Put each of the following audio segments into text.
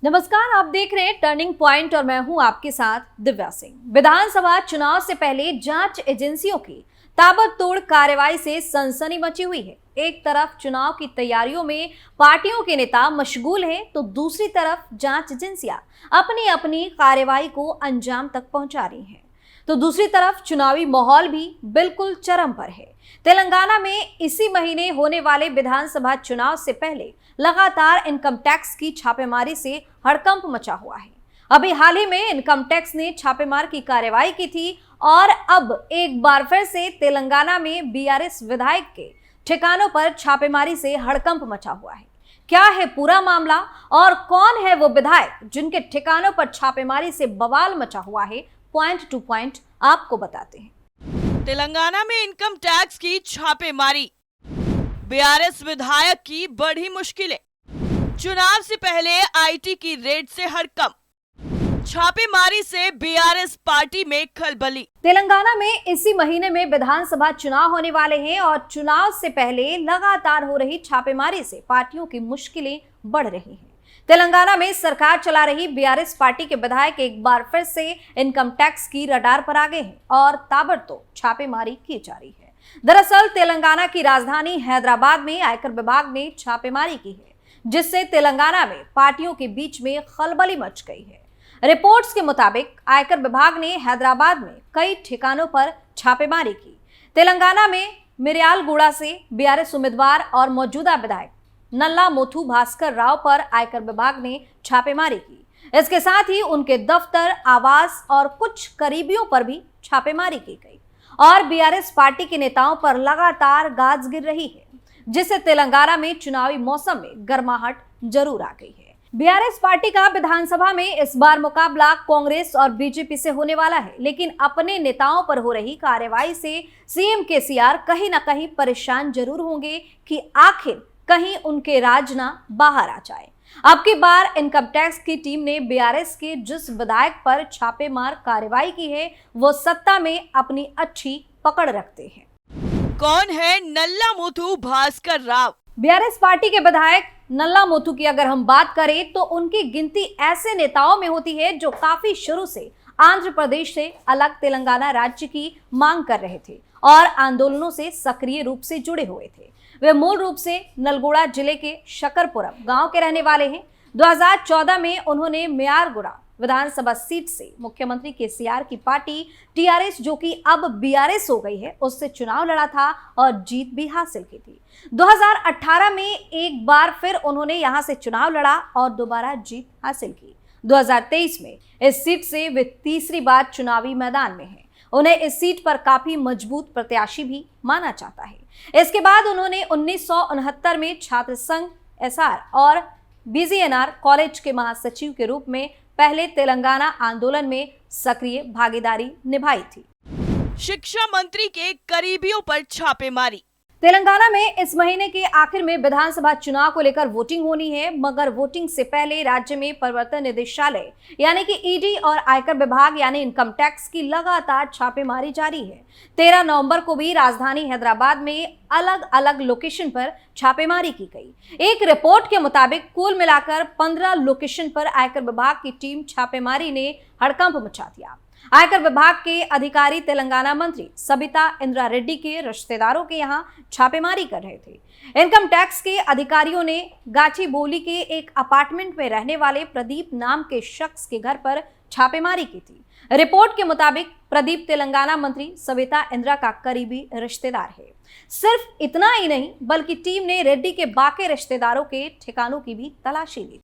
नमस्कार, आप देख रहे हैं टर्निंग पॉइंट और मैं हूं आपके साथ दिव्या सिंह। विधानसभा चुनाव से पहले जांच एजेंसियों की ताबड़तोड़ कार्रवाई से सनसनी मची हुई है। एक तरफ चुनाव की तैयारियों में पार्टियों के नेता मशगूल हैं, तो दूसरी तरफ जांच एजेंसियां अपनी अपनी कार्रवाई को अंजाम तक पहुंचा रही हैं। तो दूसरी तरफ चुनावी माहौल भी बिल्कुल चरम पर है। तेलंगाना में इसी महीने होने वाले विधानसभा चुनाव से पहले लगातार इनकम टैक्स की छापेमारी से हड़कंप मचा हुआ है। अभी हाल ही में इनकम टैक्स ने छापेमार की कार्रवाई की थी और अब एक बार फिर से तेलंगाना में बीआरएस विधायक के ठिकानों पर छापेमारी से हड़कंप मचा हुआ है। क्या है पूरा मामला और कौन है वो विधायक जिनके ठिकानों पर छापेमारी से बवाल मचा हुआ है, पॉइंट टू पॉइंट आपको बताते हैं। तेलंगाना में इनकम टैक्स की छापेमारी, बीआरएस विधायक की बढ़ी मुश्किलें, चुनाव से पहले आईटी की रेड से हड़कंप, छापेमारी से बीआरएस पार्टी में खलबली। तेलंगाना में इसी महीने में विधानसभा चुनाव होने वाले हैं और चुनाव से पहले लगातार हो रही छापेमारी से पार्टियों की मुश्किलें बढ़ रही हैं। तेलंगाना में सरकार चला रही बीआरएस पार्टी के विधायक एक बार फिर से इनकम टैक्स की रडार पर आ गए हैं और ताबड़तोड़ छापेमारी की जा रही है। दरअसल तेलंगाना की राजधानी हैदराबाद में आयकर विभाग ने छापेमारी की है, जिससे तेलंगाना में पार्टियों के बीच में खलबली मच गई है। रिपोर्ट्स के मुताबिक आयकर विभाग ने हैदराबाद में कई ठिकानों पर छापेमारी की। तेलंगाना में मिर्यालगुड़ा से बीआरएस उम्मीदवार और मौजूदा विधायक नल्ला मोथू भास्कर राव पर आयकर विभाग ने छापेमारी की। इसके साथ ही उनके दफ्तर, आवास और कुछ करीबियों पर भी छापेमारी की गई और बीआरएस पार्टी के नेताओं पर लगातार गाज गिर रही है, जिससे तेलंगाना में चुनावी मौसम में गर्माहट जरूर आ गई है। बीआरएस पार्टी का विधानसभा में इस बार मुकाबला कांग्रेस और बीजेपी से होने वाला है, लेकिन अपने नेताओं पर हो रही कार्रवाई से सीएम केसीआर कहीं ना कहीं परेशान जरूर होंगे कि आखिर कहीं उनके राज ना बाहर आ जाए। अब की बार इनकम टैक्स की टीम ने बीआरएस के जिस विधायक पर छापेमार कार्रवाई की है, वो सत्ता में अपनी अच्छी पकड़ रखते हैं। कौन है नल्ला मोथू भास्कर राव? बीआरएस पार्टी के विधायक नल्ला मोथू की अगर हम बात करें तो उनकी गिनती ऐसे नेताओं में होती है जो काफी शुरू से आंध्र प्रदेश से अलग तेलंगाना राज्य की मांग कर रहे थे और आंदोलनों से सक्रिय रूप से जुड़े हुए थे। वे मूल रूप से नलगोड़ा जिले के शकरपुरम गांव के रहने वाले हैं। 2014 में उन्होंने मियारगुड़ा विधानसभा सीट से मुख्यमंत्री केसीआर की पार्टी टीआरएस, जो कि अब बीआरएस हो गई है, उससे चुनाव लड़ा था और जीत भी हासिल की थी। 2018 में एक बार फिर उन्होंने यहां से चुनाव लड़ा और दोबारा जीत हासिल की। 2023 में इस सीट से वे तीसरी बार चुनावी मैदान में हैं। उन्हें इस सीट पर काफी मजबूत प्रत्याशी भी माना जाता है। इसके बाद उन्होंने 1969 में छात्र संघ एसआर और बीजीएनआर कॉलेज के महासचिव के रूप में पहले तेलंगाना आंदोलन में सक्रिय भागीदारी निभाई थी। शिक्षा मंत्री के करीबियों पर छापेमारी। तेलंगाना में इस महीने के आखिर में विधानसभा चुनाव को लेकर वोटिंग होनी है, मगर वोटिंग से पहले राज्य में प्रवर्तन निदेशालय यानी कि ईडी और आयकर विभाग यानी इनकम टैक्स की लगातार छापेमारी जारी है। 13 नवंबर को भी राजधानी हैदराबाद में अलग अलग लोकेशन पर छापेमारी की गई। एक रिपोर्ट के मुताबिक कुल मिलाकर 15 लोकेशन पर आयकर विभाग की टीम छापेमारी ने हड़कंप मचा दिया। आयकर विभाग के अधिकारी तेलंगाना मंत्री सबिता इंद्रा रेड्डी के रिश्तेदारों के यहां छापेमारी कर रहे थे। इनकम टैक्स के अधिकारियों ने गाचीबोली के एक अपार्टमेंट में रहने वाले प्रदीप नाम के शख्स के घर पर छापेमारी की थी। रिपोर्ट के मुताबिक प्रदीप तेलंगाना मंत्री सबिता इंद्रा का करीबी रिश्तेदार है। सिर्फ इतना ही नहीं, बल्कि टीम ने रेड्डी के बाकी रिश्तेदारों के ठिकानों की भी तलाशी ली।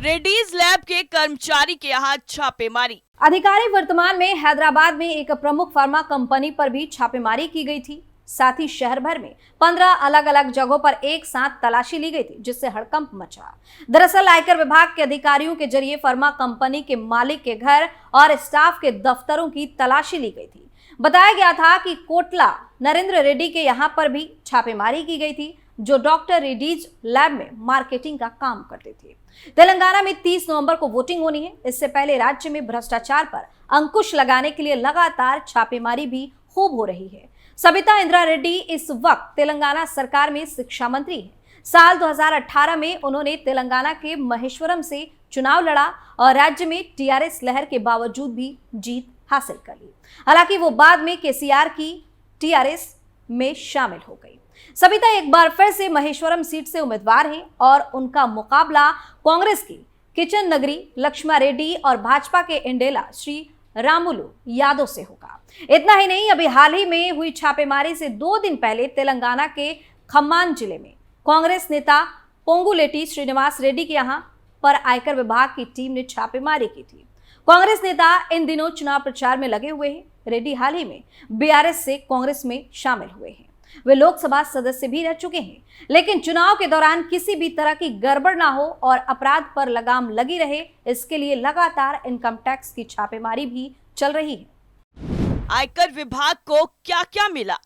रेड्डीज लैब के कर्मचारी के यहाँ छापेमारी। अधिकारी वर्तमान में हैदराबाद में एक प्रमुख फार्मा कंपनी पर भी छापेमारी की गई थी। साथ ही शहर भर में 15 अलग अलग जगहों पर एक साथ तलाशी ली गई थी, जिससे हड़कंप मचा। दरअसल आयकर विभाग के अधिकारियों के जरिए फार्मा कंपनी के मालिक के घर और स्टाफ के दफ्तरों की तलाशी ली गई थी। बताया गया था कि कोटला नरेंद्र रेड्डी के यहाँ पर भी छापेमारी की गई थी, जो डॉक्टर रेड्डीज लैब में मार्केटिंग का काम करते थे। तेलंगाना में 30 नवंबर को वोटिंग होनी है। इससे पहले राज्य में भ्रष्टाचार पर अंकुश लगाने के लिए लगातार छापेमारी भी खूब हो रही है। सबिता इंद्रा रेड्डी इस वक्त तेलंगाना सरकार में शिक्षा मंत्री है। साल 2018 में उन्होंने तेलंगाना के महेश्वरम से चुनाव लड़ा और राज्य में टीआरएस लहर के बावजूद भी जीत हासिल कर ली। हालांकि वो बाद में केसीआर की टीआरएस में शामिल हो गई। सविता एक बार फिर से महेश्वरम सीट से उम्मीदवार हैं और उनका मुकाबला कांग्रेस की किचन नगरी लक्ष्मा रेड्डी और भाजपा के इंडेला श्री रामुलु यादव से होगा। इतना ही नहीं, अभी हाल ही में हुई छापेमारी से 2 दिन पहले तेलंगाना के खम्मान जिले में कांग्रेस नेता पोंगुलेटी श्रीनिवास रेड्डी के यहां पर आयकर विभाग की टीम ने छापेमारी की थी। कांग्रेस नेता इन दिनों चुनाव प्रचार में लगे हुए हैं। रेड्डी हाल ही में बीआरएस से कांग्रेस में शामिल हुए हैं। वे लोकसभा सदस्य भी रह चुके हैं, लेकिन चुनाव के दौरान किसी भी तरह की गड़बड़ ना हो और अपराध पर लगाम लगी रहे, इसके लिए लगातार इनकम टैक्स की छापेमारी भी चल रही है। आयकर विभाग को क्या-क्या मिला?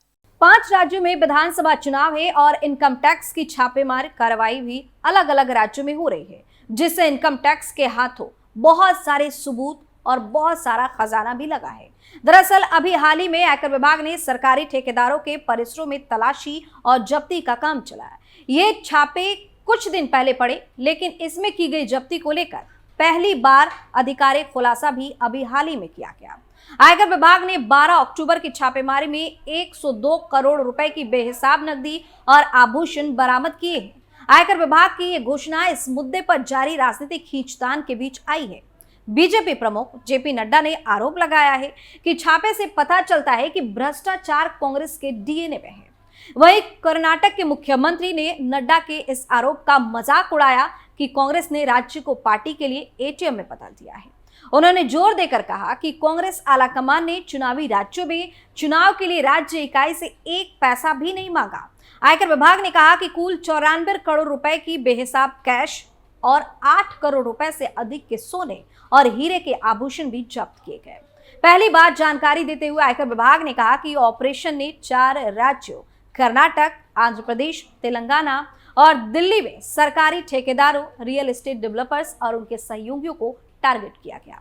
5 राज्यों में विधानसभा चुनाव है और इनकम टैक्स की छापेमारी कार्रवाई भी अलग अलग राज्यों में हो रही है, जिससे इनकम टैक्स के हाथों बहुत सारे सबूत और बहुत सारा खजाना भी लगा है। दरअसल अभी हाल ही में आयकर विभाग ने सरकारी ठेकेदारों के परिसरों में तलाशी और जब्ती का काम चलाया। ये छापे कुछ दिन पहले पड़े, लेकिन इसमें की गई जब्ती को लेकर पहली बार आधिकारिक खुलासा भी अभी हाल ही में किया गया। आयकर विभाग ने 12 अक्टूबर की छापेमारी में 102 करोड़ रुपए की बेहिसाब नकदी और आभूषण बरामद किए हैं। आयकर विभाग की ये घोषणा इस मुद्दे पर जारी राजनीतिक खींचतान के बीच आई है। बीजेपी प्रमुख जेपी नड्डा ने आरोप लगाया है कि छापे से पता चलता है कि भ्रष्टाचार कांग्रेस के डीएनए में है। वहीं कर्नाटक के मुख्यमंत्री ने नड्डा के इस आरोप का मजाक उड़ाया कि कांग्रेस ने राज्य को पार्टी के लिए एटीएम में बदल दिया है। उन्होंने जोर देकर कहा कि कांग्रेस आलाकमान ने चुनावी राज्यों में चुनाव के लिए राज्य इकाई से 1 पैसा भी नहीं मांगा। आयकर विभाग ने कहा कि कुल 94 करोड़ रुपए की बेहिसाब कैश और 8 करोड़ रुपए से अधिक के सोने और हीरे के आभूषण भी जब्त किए गए। पहली बार जानकारी देते हुए आयकर विभाग ने कहा कि ऑपरेशन ने 4 राज्यों कर्नाटक, आंध्र प्रदेश, तेलंगाना और दिल्ली में सरकारी ठेकेदारों, रियल एस्टेट डेवलपर्स और उनके सहयोगियों को टारगेट किया गया।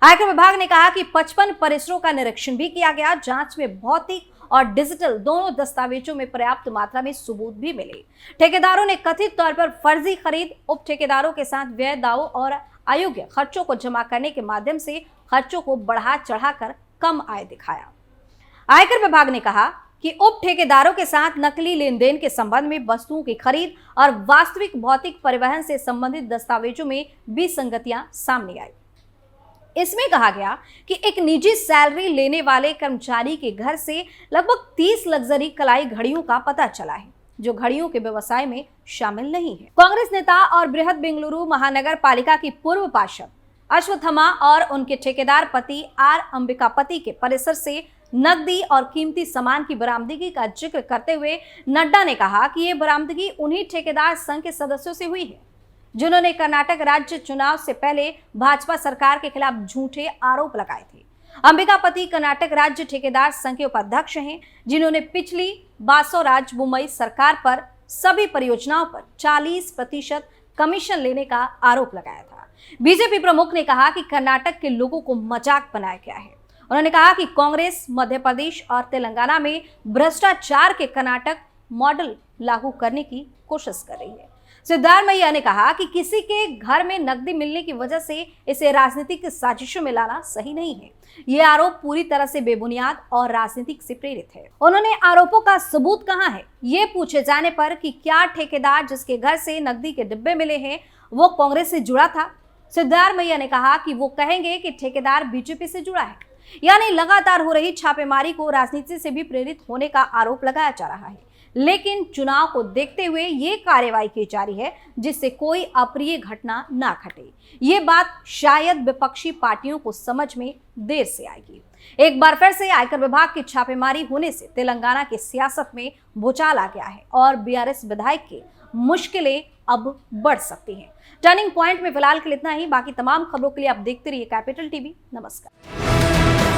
आयकर विभाग ने कहा कि 55 परिसरों का निरीक्षण भी किया गया। जांच में भौतिक और डिजिटल दोनों दस्तावेजों में पर्याप्त मात्रा में सबूत भी मिले। ठेकेदारों ने कथित तौर पर फर्जी खरीद, उप ठेकेदारों के साथ व्यय दावों और अयोग्य खर्चों को जमा करने के माध्यम से खर्चों को बढ़ा चढ़ाकर कम आय दिखाया। आयकर विभाग ने कहा कि उप ठेकेदारों के साथ नकली लेन देन के संबंध में वस्तुओं की खरीद और वास्तविक भौतिक परिवहन से संबंधित दस्तावेजों में विसंगतियां सामने आई। इसमें कहा गया कि एक निजी सैलरी लेने वाले कर्मचारी के घर से लगभग 30 लग्जरी कलाई घड़ियों का पता चला है, जो घड़ियों के व्यवसाय में शामिल नहीं है। कांग्रेस नेता और बृहद बेंगलुरु महानगर पालिका की पूर्व पार्षद अश्वत्थमा और उनके ठेकेदार पति आर अंबिकापति के परिसर से नकदी और कीमती सामान की बरामदगी का जिक्र करते हुए नड्डा ने कहा कि ये बरामदगी उन्हीं ठेकेदार संघ के सदस्यों से हुई है जिन्होंने कर्नाटक राज्य चुनाव से पहले भाजपा सरकार के खिलाफ झूठे आरोप लगाए थे। अंबिकापति कर्नाटक राज्य ठेकेदार संघ के उपाध्यक्ष हैं, जिन्होंने पिछली बासवराज मुंबई सरकार पर सभी परियोजनाओं पर 40% कमीशन लेने का आरोप लगाया था। बीजेपी प्रमुख ने कहा कि कर्नाटक के लोगों को मजाक बनाया गया है। उन्होंने कहा कि कांग्रेस मध्य प्रदेश और तेलंगाना में भ्रष्टाचार के कर्नाटक मॉडल लागू करने की कोशिश कर रही है। सिद्धारमैया ने कहा कि किसी के घर में नकदी मिलने की वजह से इसे राजनीतिक साजिशों में लाना सही नहीं है। ये आरोप पूरी तरह से बेबुनियाद और राजनीतिक से प्रेरित है। उन्होंने आरोपों का सबूत कहां है, ये पूछे जाने पर कि क्या ठेकेदार जिसके घर से नकदी के डिब्बे मिले हैं वो कांग्रेस से जुड़ा था, सिद्धारमैया ने कहा कि वो कहेंगे कि ठेकेदार बीजेपी से जुड़ा है। यानी लगातार हो रही छापेमारी को राजनीति से भी प्रेरित होने का आरोप लगाया जा रहा है, लेकिन चुनाव को देखते हुए ये कार्रवाई की जा रही है जिससे कोई अप्रिय घटना ना घटे। ये बात शायद विपक्षी पार्टियों को समझ में देर से आएगी। एक बार फिर से आयकर विभाग की छापेमारी होने से तेलंगाना की सियासत में भूचाल आ गया है और बीआरएस विधायक की मुश्किलें अब बढ़ सकती हैं। टर्निंग पॉइंट में फिलहाल के लिए इतना ही। बाकी तमाम खबरों के लिए आप देखते रहिए कैपिटल टीवी। नमस्कार।